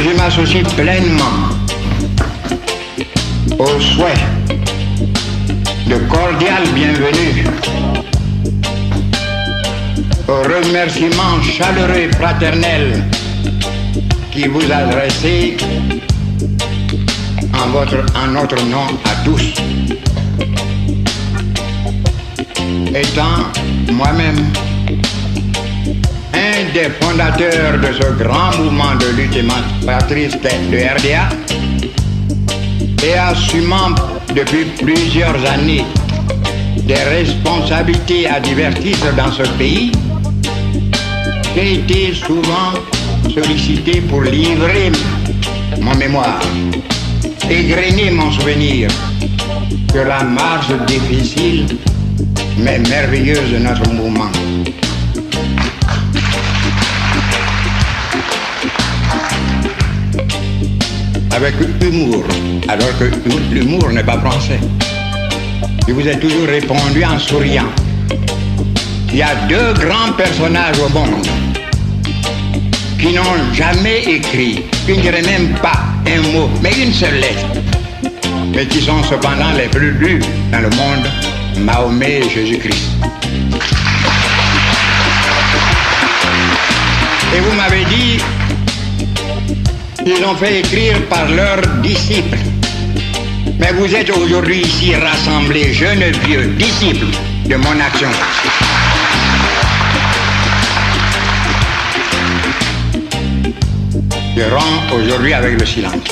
je m'associe pleinement au souhait de cordial bienvenue, au remerciement chaleureux et fraternel qui vous adressez en notre nom à tous. Étant moi-même un des fondateurs de ce grand mouvement de lutte émancipatrice de RDA et assumant depuis plusieurs années des responsabilités à divers titres dans ce pays, j'ai été souvent sollicité pour livrer mon mémoire, égrener mon souvenir sur la marche difficile mais merveilleuse de notre mouvement. Avec humour, alors que l'humour n'est pas français. Je vous ai toujours répondu en souriant. Il y a deux grands personnages au monde qui n'ont jamais écrit, qui ne diraient même pas un mot, mais une seule lettre, mais qui sont cependant les plus lus dans le monde, Mahomet et Jésus-Christ. Et vous m'avez dit qu'ils ont fait écrire par leurs disciples. Mais vous êtes aujourd'hui ici rassemblés, jeunes et vieux, disciples de mon action. Je romps aujourd'hui avec le silence.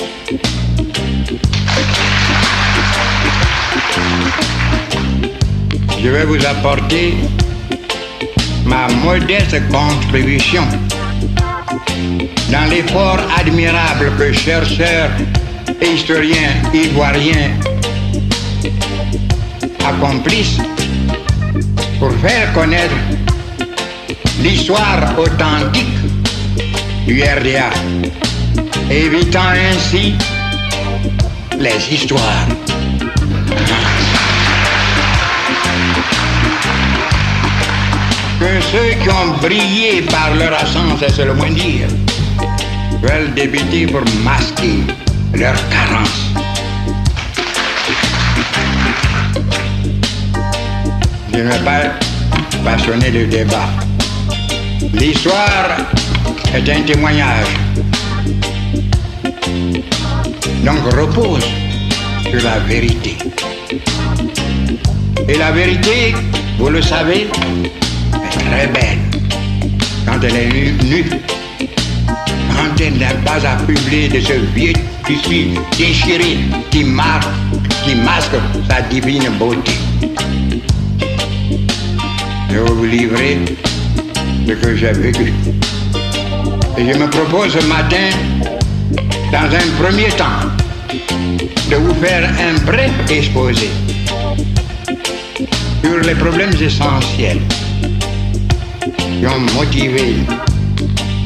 Je vais vous apporter ma modeste contribution dans l'effort admirable que chercheurs et historiens ivoiriens accomplissent pour faire connaître l'histoire authentique du RDA, évitant ainsi les histoires. Que ceux qui ont brillé par leur absence, c'est le moins dire, veulent débuter pour masquer leur carence. Je ne vais pas passionner le débat. L'histoire est un témoignage, donc repose sur la vérité. Et la vérité, vous le savez, est très belle quand elle est nue, quand elle n'a pas à publier de ce vieux tissu déchiré qui masque sa divine beauté. Je vais vous livrer ce que j'ai vécu. Et je me propose ce matin, dans un premier temps, de vous faire un bref exposé sur les problèmes essentiels qui ont motivé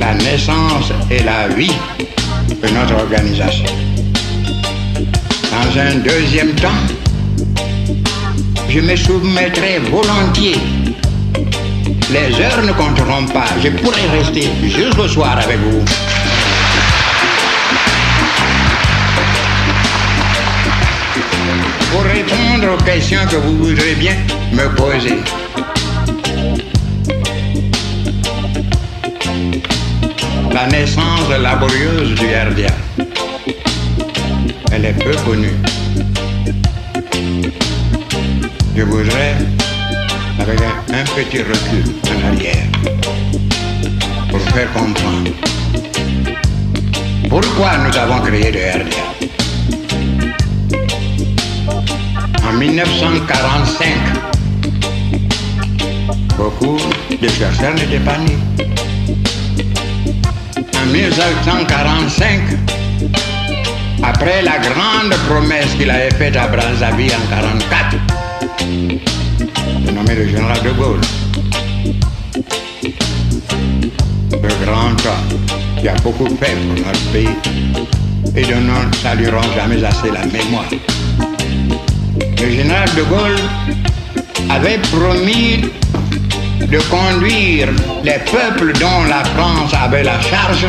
la naissance et la vie de notre organisation. Dans un deuxième temps, je me soumettrai volontiers. Les heures ne compteront pas. Je pourrai rester jusqu'au soir avec vous. Pour répondre aux questions que vous voudrez bien me poser. La naissance laborieuse du RDA. Elle est peu connue. Je voudrais, avec un petit recul en arrière, pour faire comprendre pourquoi nous avons créé le RDA. En 1945, beaucoup de chercheurs n'étaient pas nés. En 1945, après la grande promesse qu'il avait faite à Brazzaville en 1944, nommé le général de Gaulle, le grand homme qui a beaucoup fait pour notre pays et dont nous ne saluerons jamais assez la mémoire. Le général de Gaulle avait promis de conduire les peuples dont la France avait la charge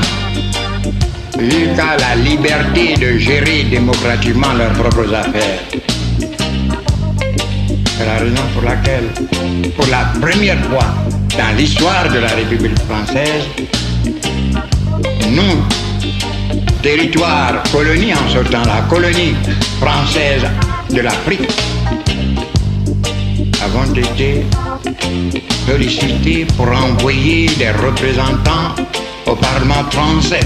jusqu'à la liberté de gérer démocratiquement leurs propres affaires. C'est la raison pour laquelle, pour la première fois dans l'histoire de la République française, nous, territoire colonie en ce temps-là, colonie française de l'Afrique, avons été sollicités pour envoyer des représentants au Parlement français,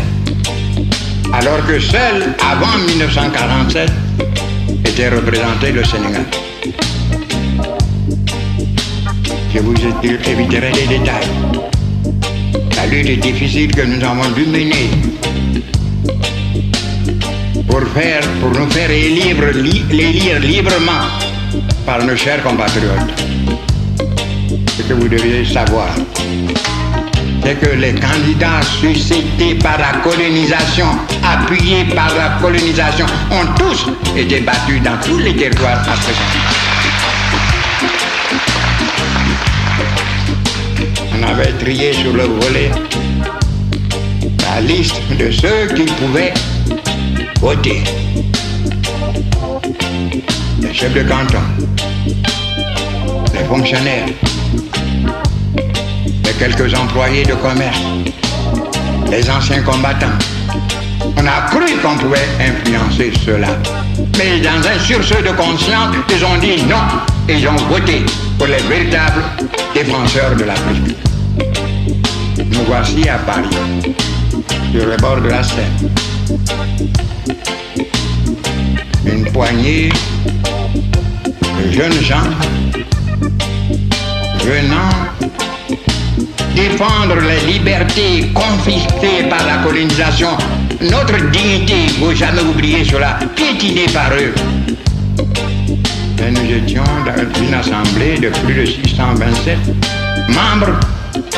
alors que seul, avant 1947, était représenté le Sénégal. Je vous éviterai les détails. La lutte est difficile que nous avons dû mener pour nous faire élire librement par nos chers compatriotes. Ce que vous devez savoir, c'est que les candidats suscités par la colonisation, appuyés par la colonisation, ont tous été battus dans tous les territoires africains. On avait trié sur le volet la liste de ceux qui pouvaient voter. Les chefs de canton, les fonctionnaires, les quelques employés de commerce, les anciens combattants. On a cru qu'on pouvait influencer cela. Mais dans un sursaut de conscience, ils ont dit non. Ils ont voté pour les véritables défenseurs de l'Afrique. Nous voici à Paris, sur le bord de la Seine. Une poignée de jeunes gens venant défendre les libertés confisquées par la colonisation, notre dignité, il ne faut jamais oublier cela, piétinée par eux. Et nous étions dans une assemblée de plus de 627 membres,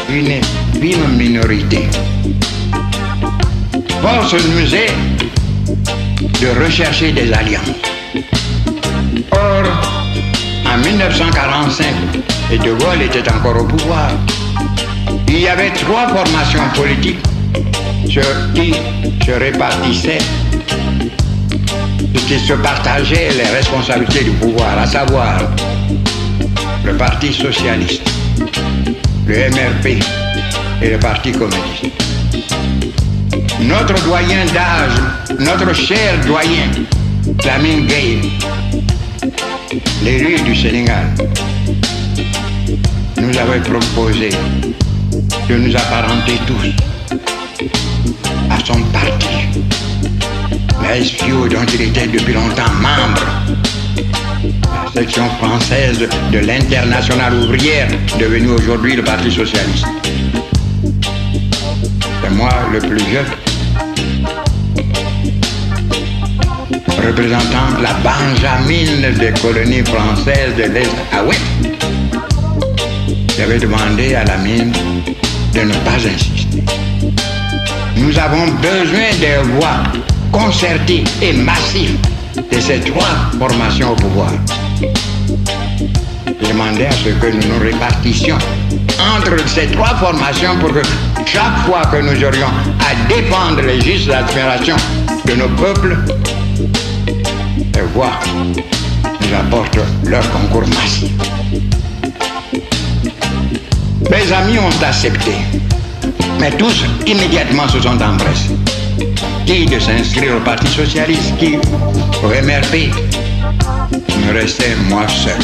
une infime minorité. Force nous est de rechercher des alliances. Or, en 1945, et De Gaulle était encore au pouvoir, il y avait 3 formations politiques qui se répartissaient, qui se partageaient les responsabilités du pouvoir, à savoir le Parti socialiste, le MRP et le Parti communiste. Notre doyen d'âge, notre cher doyen, Lamine Gueye, l'élu du Sénégal, nous avait proposé de nous apparenter tous à son parti, la SFIO dont il était depuis longtemps membre, la section française de l'Internationale ouvrière, devenue aujourd'hui le Parti socialiste. C'est moi le plus jeune, représentant la Benjamine des colonies françaises de l'Est à Ouest. J'avais demandé à Lamine de ne pas insister. Nous avons besoin des voix concertées et massives de ces 3 formations au pouvoir. J'ai demandé à ce que nous nous répartissions entre ces 3 formations pour que chaque fois que nous aurions à défendre les justes aspirations de nos peuples, les voix nous apportent leur concours massif. Mes amis ont accepté, mais tous immédiatement se sont empressés. Qui de s'inscrire au Parti socialiste, qui au MRP. Il me restait moi seul.